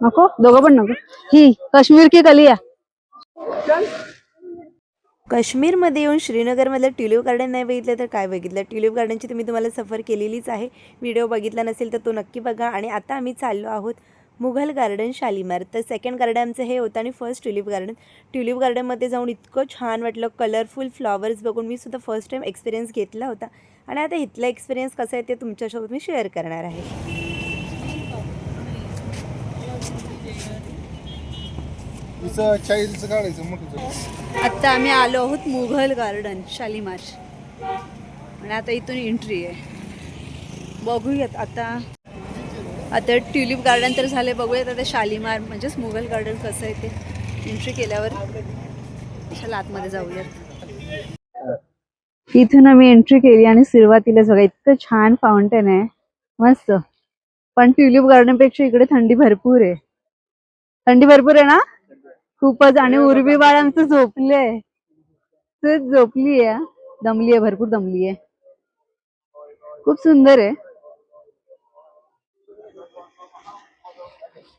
नको, दोघं पण नको. ही काश्मीर की कलिया. काश्मीरमध्ये येऊन श्रीनगरमधलं ट्युलिप गार्डन नाही बघितलं तर काय बघितलं. ट्युलिप गार्डनची तुम्ही तुम्हाला सफर केलेलीच आहे. व्हिडिओ बघितला नसेल तर तो नक्की बघा. आणि आता आम्ही चाललो आहोत मुघल गार्डन शालीमार. तर सेकंड गार्डन आमचं हे होतं आणि फर्स्ट ट्युलिप गार्डन. ट्युलिप गार्डनमध्ये जाऊन इतकं छान वाटलं. कलरफुल फ्लॉवर्स बघून मी सुद्धा फर्स्ट टाईम एक्सपिरियन्स घेतला होता. आणि आता इथला एक्सपिरियन्स कसं आहे ते तुमच्यासोबत मी शेअर करणार आहे. आता आम्ही आलो आहोत मुघल गार्डन शालीमार आणि आता इथून एंट्री आहे. बघूयात आता ट्युलिप गार्डन तर झाले, बघूयात आता शालीमार म्हणजेच मुघल गार्डन कसं आहे ते एंट्री केल्यावर. चला आतमध्ये जाऊयात. इथून आम्ही एंट्री केली आणि सुरुवातीला बघा इतकं छान फाउंटेन आहे, मस्त. पण ट्युलिप गार्डन पेक्षा इकडे थंडी भरपूर आहे. थंडी भरपूर आहे ना, खूपच. आणि उर्वी बाळ आमचं झोपले, झोपली आहे, दमली आहे, भरपूर दमली आहे. खूप सुंदर आहे,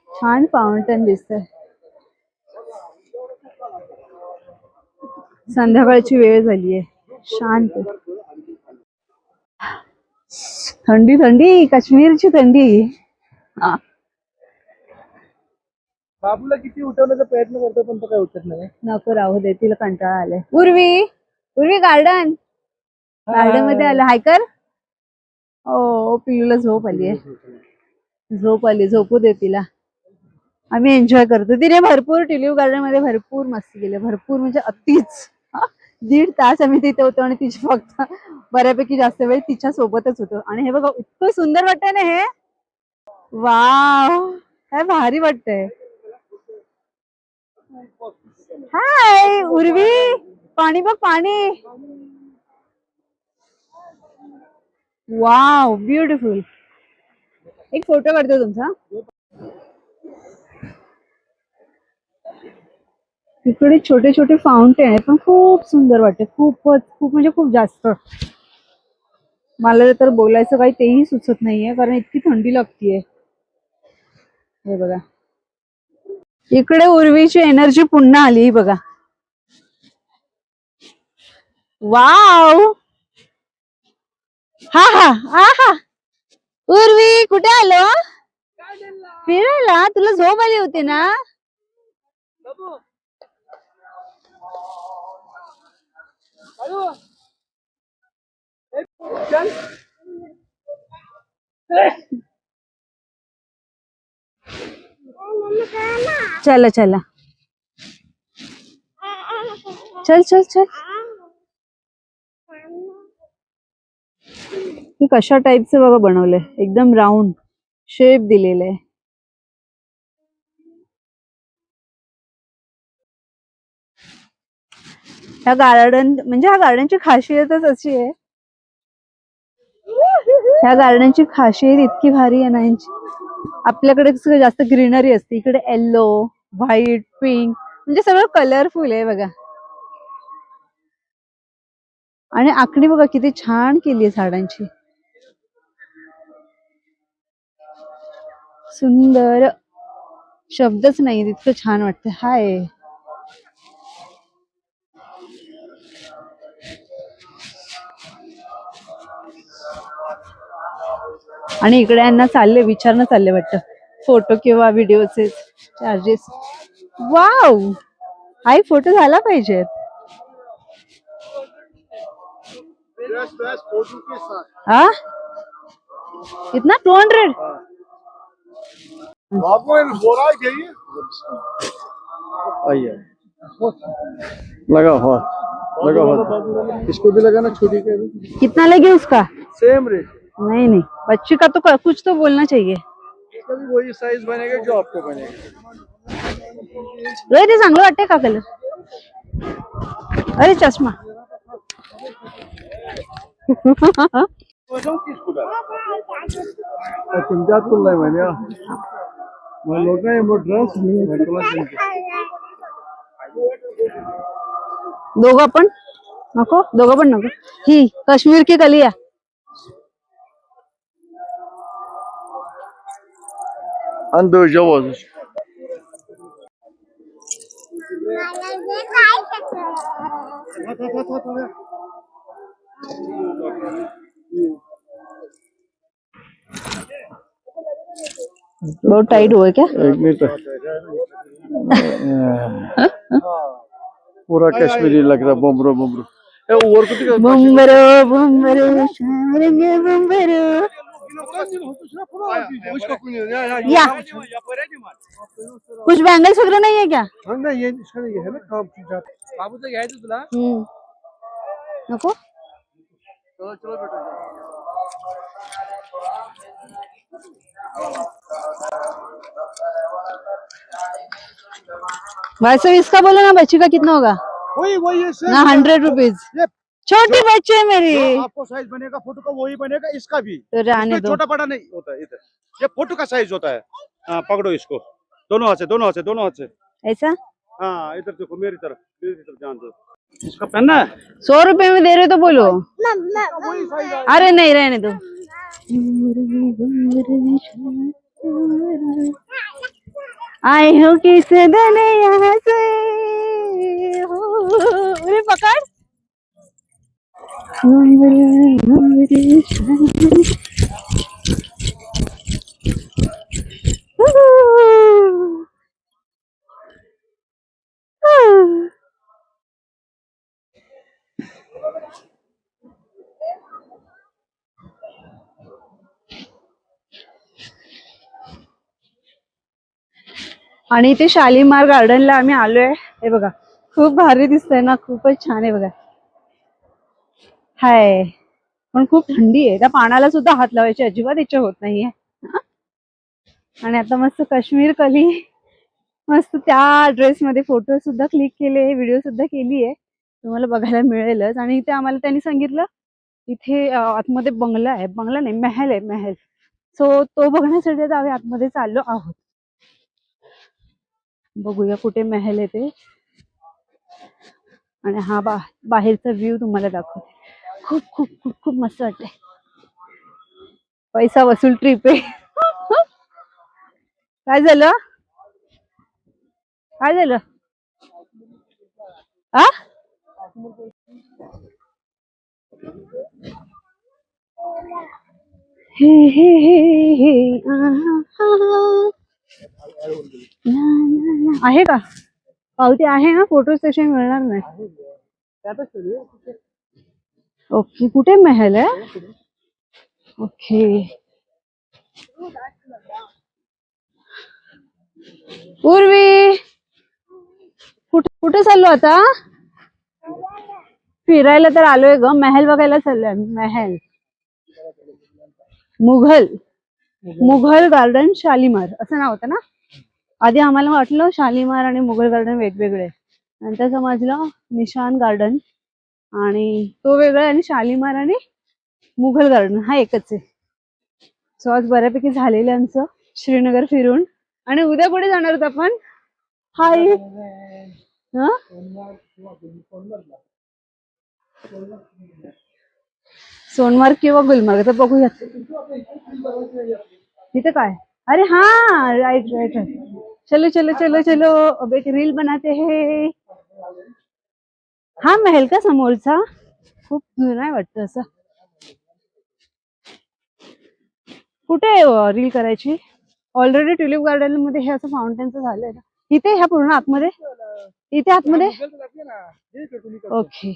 छान फाउंटन दिसतंय. संध्याकाळची वेळ झाली आहे, शांत. थंडी थंडी, काश्मीरची थंडी. बाबूला किती उठवण्याचा प्रयत्न करतो पण तो काय उठत नाही. नको, राहू दे, तिला कंटाळा आलाय. उर्वी गार्डन मध्ये आलं. हाय कर. ओ पिलूला झोप आली आहे, झोपू दे तिला. आम्ही एन्जॉय करतो. तिने भरपूर ट्युलिप गार्डन मध्ये भरपूर मस्ती केली, भरपूर म्हणजे अतिच. 1.5 तास आम्ही तिथे होतो आणि तिची फक्त बऱ्यापैकी जास्त वेळ तिच्या सोबतच होतो. आणि हे बघा इतकं सुंदर वाटतंय ना हे. वाव, काय भारी वाटतंय. हाय उर्वी, पाणी बघ, पाणी. Wow, beautiful. एक फोटो काढतो तुमचा. इकडे छोटे छोटे फाउंटेन आहे, पण खूप सुंदर वाटते. खूप म्हणजे खूप जास्त. मला तर बोलायचं काही तेही सुचत नाहीये, कारण इतकी थंडी लागतीये. हे बघा, इकडे उर्वीची एनर्जी पुन्हा आली बघा. वाव, हा हा हा हा. उर्वी कुठे आलो फिरायला? तुला झोप आली होती ना. चला चला, चल चल चल. हे कशा टाईपचं बघा बनवलंय, एकदम राऊंड शेप दिलेले आहे. ह्या गार्डनची खासियतच अशी आहे. ह्या गार्डनची खासियत इतकी भारी आहे ना यांची. आपल्याकडे जास्त ग्रीनरी असते, इकडे येल्लो, व्हाईट, पिंक म्हणजे सगळं कलरफुल आहे बघा. आणि आखणी बघा किती छान केली आहे झाडांची, सुंदर. शब्दच नाही, इतकं छान वाटतं. हाय, आणि इकडे यांना विचारणं चालले वाटतं, फोटो किंवा व्हिडिओचे चार्जेस. वाव, हाय, फोटो झाला पाहिजे. हा, कितना 200. लगा हाथ, इसको भी लगा ना, छोटी का भी. कितना लेंगे उसका? Same rate. नहीं, बच्ची का तो कुछ तो बोलना चाहिए. इसका भी वही साइज बनेगा जो आपको बनेगा. ते चांगलं वाटतंय का कलर? अरे चष्मा. तुमच्यात तुला म्हणे लोक ड्रेस दोघं पण नको. ही काश्मीर की कलिया. Ando Javos. बहुत टाइट हुआ है क्या? एक मिनट पूरा कश्मीरी लग रहा बम्बरो बम्बरो और कुछ बुम्बरो बुम्बरो शारंग बुम्बरो या कुछ बैंगल्स वगैरह नहीं है क्या? नहीं ये इसका नहीं है ना काम की जात बाबू से घ्यायचं तुला नको चलो चलो बेटा भाई साहब इसका बोलो ना, बच्ची का कितना होगा? वही है सर ना 100 रुपीज। ये छोटी बच्ची है मेरी। आपको साइज बनेगा फोटो का वही बनेगा इसका भी तो रहने इसमें दो। छोटा बड़ा नहीं होता है इधर ये फोटो का साइज होता है हाँ पकड़ो इसको दोनों हाथ से दोनों हाथ से दोनों हाथ से ऐसा हाँ इधर देखो मेरी तरफ ध्यान दो इसका पहनना है 100 रुपए में दे रहे तो बोलो। वही साइज अरे नहीं, रहने दो। आए हो किस दिन यहाँ से हो। अरे पकड़। आणि इथे शालीमार गार्डनला आम्ही आलोय। हे बघा खूप भारी दिसतंय ना, खूपच छान आहे बघा। हाय पण खूप थंडी आहे, त्या पाण्याला सुद्धा हात लावायची अजिबात इच्छा होत नाहीये। आणि आता मस्त काश्मीर कली मस्त त्या ड्रेस मध्ये फोटो सुद्धा क्लिक केले, व्हिडिओ सुद्धा केली आहे, तुम्हाला बघायला मिळेलच। आणि इथे आम्हाला त्यांनी सांगितलं इथे आतमध्ये बंगला आहे, बंगला नाही महल आहे, महल। सो तो बघण्यासाठी आता आम्ही आतमध्ये चाललो आहोत। बघूया कुठे महल आहे ते। आणि हा बाहेरचा व्ह्यू तुम्हाला दाखवते। खूप खूप खूप खूप मस्त वाटतंय। पैसा वसूल ट्रिप आहे। काय झालं? काय झालं? आ हे हे हे हे आहे का पावती आहे ना? फोटो सेशन मिळणार नाही। ओके कुठे महल आहे? ओके पूर्वी कुठे चाललो आता? फिरायला तर आलोय ग, महल बघायला चाललोय। महल मुघल गार्डन शालीमार असं नाव होतं ना? आधी आम्हाला वाटलं शालीमार आणि मुघल गार्डन वेगवेगळे, नंतर समजलं निशान गार्डन आणि तो वेगळा आणि शालीमार आणि मुघल गार्डन हा एकच आहे। सो आज बऱ्यापैकी झालेलं आमचं श्रीनगर फिरून। आणि उद्या कुठे जाणार आहोत आपण? हाय सोनमार्ग किंवा गुलमार्ग तर बघूयात तिथे काय। अरे हाँ राइट राइट राइट, चलो चलो चलो चलो अब एक रील बनाते हैं। हा महल का समोरचा खूप जुना वाटतं असं। कुठे रील करायची? ऑलरेडी ट्युलिप गार्डन मध्ये हे असं फाउंटेनचं झालंय ना इथे, ह्या पूर्ण आतमध्ये, इथे आतमध्ये। ओके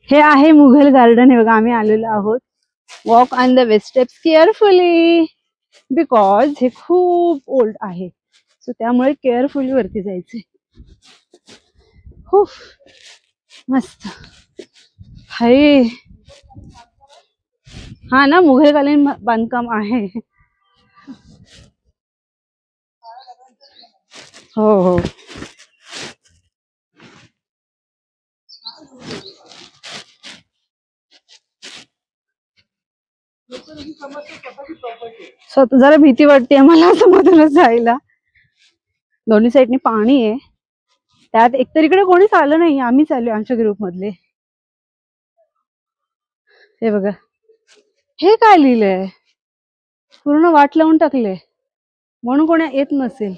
हे आहे मुघल गार्डन। हे बघा आम्ही आलेलो आहोत। Walk on the west steps carefully because हे खूप ओल्ड आहे, सो त्यामुळे केअरफुली वरती जायचंय। खूप मस्त हाय। हा ना मुघलकालीन बांधकाम आहे। हो हो जरा भीती वाटते मला असं मधूनच जायला। दोन्ही साईडने पाणी आहे, त्यात एकतर इकडे कोणीच आलं नाही, आम्हीच आलो आमच्या ग्रुप मधले। हे बघा हे काय लिहिलंय? पूर्ण वाट लावून टाकले म्हणून कोणी येत नसेल.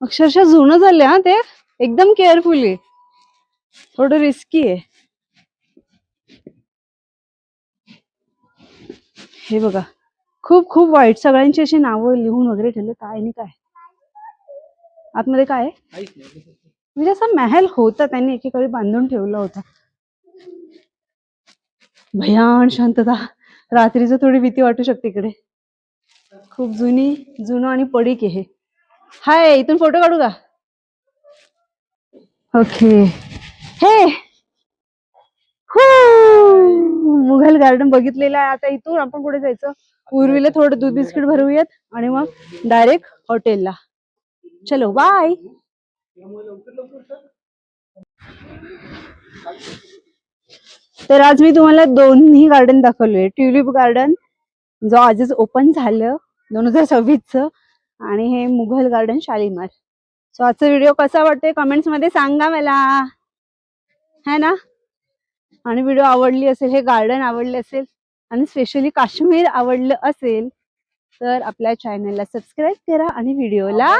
अक्षरशः जुनं झालं हा ते. एकदम केअरफुली, थोडं रिस्की आहे. हे बघा, खूप खूप वाईट. सगळ्यांची अशी नावं लिहून वगैरे ठेवले. काय नाही काय आतमध्ये काय आहे? म्हणजे असा महल होता, त्यांनी एकेकाळी बांधून ठेवला होता. भयान शांतता. रात्रीचं थोडी भीती वाटू शकते इकडे. खूप जुनं आणि पडीक आहे. हाय, इथून फोटो काढू का? ओके. हे मुघल गार्डन बघितलेलं आहे. आता इथून आपण कुठे जायचं? उर्वीला थोडं दूध बिस्किट भरूयात आणि मग डायरेक्ट हॉटेलला. चलो बाय. तर आज मी तुम्हाला दोन्ही गार्डन दाखवले. ट्युलिप गार्डन जो आजच ओपन झालं 2026चं, आणि हे मुघल गार्डन शालीमार. सो आजचा व्हिडिओ कसा वाटतोय कमेंट्स मध्ये सांगा मला, है ना? आणि व्हिडिओ आवडली असेल, हे गार्डन आवडले असेल आणि स्पेशली काश्मीर आवडलं असेल तर आपल्या चॅनलला सबस्क्राईब करा आणि व्हिडिओला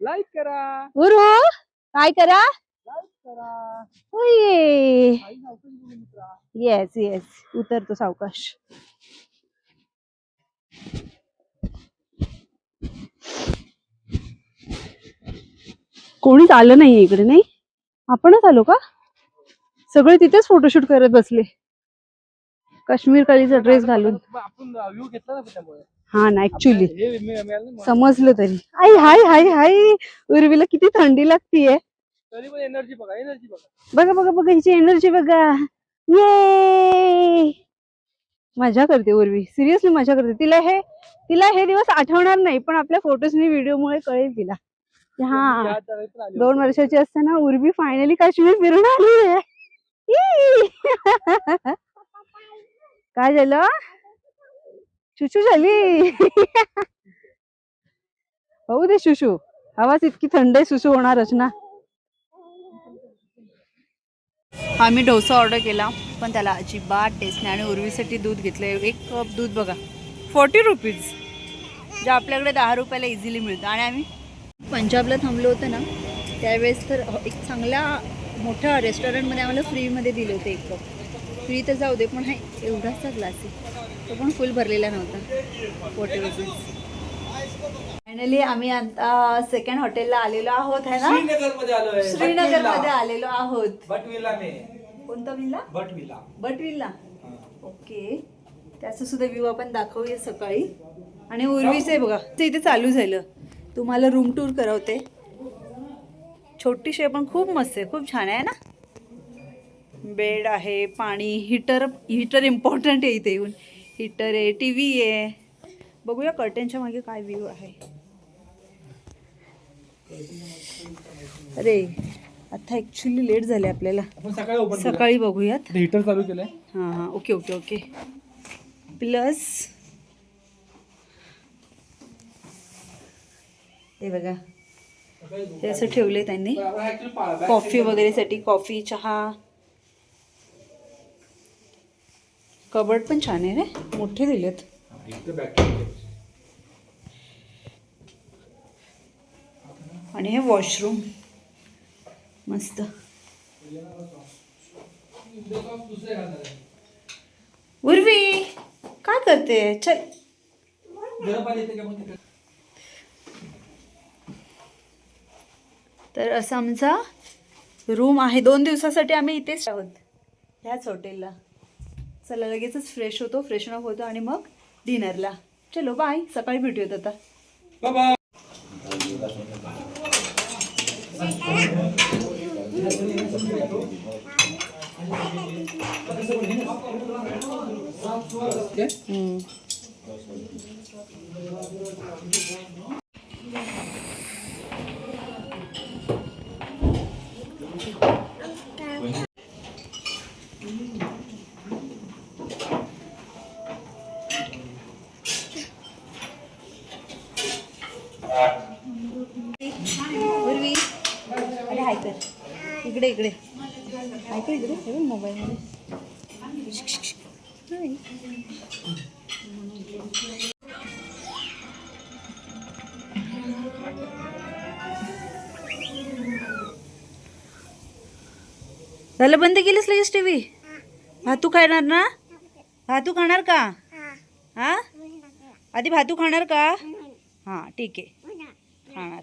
लाईक करा. उरू काय करा? येस येस, उतरतो सावकाश. कोणीच आलं नाहीये इकडे, नाही? आपणच आलो का? सगळे तिथेच फोटोशूट करत बसले काश्मीर काळीचा ड्रेस घालून. आपण व्ह्यू घेतला ना त्यामुळे. हा ना, ऍक्च्युली समजलं तरी. आई हाय हाय हाय, उर्वीला किती थंडी लागतीये. तरी पण एनर्जी बघा, बघा बघा बघा, हिची एनर्जी बघा. ये मजा करते उर्वी, सिरियसली मजा करते. तिला हे दिवस आठवणार नाही, पण आपल्या फोटोजनी व्हिडिओमुळे कळेल तिला. हा, 2 वर्षाची असताना उर्वी फायनली काश्मीर फिरून आली आहे. काय झालं? शुशू झाली. होऊ दे शुशू, हवाच इतकी थंड आहे, शुशू होणारच ना. आम्ही डोसा ऑर्डर केला पण त्याला अजिबात टेस्ट नाही, आणि उर्वीसाठी दूध घेतलं. 1 कप दूध बघा 40 रुपीज, जे आपल्याकडे 10 रुपयाला इझिली मिळतं. आणि आम्ही पंजाबला थांबलो होतो ना, त्यावेळेस तर एक चांगल्या मोठ्या रेस्टॉरंटमध्ये आम्हाला फ्रीमध्ये दिले होते 1 कप. फ्री तर जाऊ दे, पण हा एवढासा ग्लास आहे, तो पण फुल भरलेला नव्हता. 40 रुपीज. फायनली आम्ही आता सेकंड हॉटेलला आलेलो आहोत, है ना? श्रीनगरमध्ये आलेलो आहोत. कोणता विल्ला? But villa. ओके, त्याचं सुद्धा व्ह्यू आपण दाखवूया सकाळी. आणि उर्वीचे बघा ते इथे चालू झालं. तुम्हाला रूम टूर करवते. छोटीशी आहे पण खूप मस्त आहे, खूप छान आहे ना. बेड आहे, पाणी, हीटर इम्पॉर्टंट आहे इथे येऊन. हीटर आहे, TV आहे. बघूया कर्टनच्या मागे काय व्ह्यू आहे. अरे आता ऍक्च्युली लेट झाले आपल्याला, सकाळी बघूयात. हीटर चालू केलंय. हां ओके ओके ओके. प्लस हे बघा, हे असं ठेवले त्यांनी कॉफी वगैरेसाठी. कॉफी, चहा. कबर्ड पण छान आहे रे, मोठे दिलेत. आणि हे वॉशरूम मस्त. उर्वी काय करते? चल. तर असं आमचा रूम आहे. 2 दिवसासाठी आम्ही इथेच आहोत, ह्याच हॉटेलला. चला लगेचच फ्रेश होतो, फ्रेशन अप होतो आणि मग डिनरला. चलो बाय, सकाळी भेटूयात आता. बाय. उर्वी अरे हाय कर. इकडे इकडे ऐकू इकडे मोबाईलमध्ये. झालं, बंद केलीस लगेच टीव्ही? भातू खाणार ना? भातू खाणार का? हा, आधी भातू खाणार का? हां ठीक आहे, खाणार.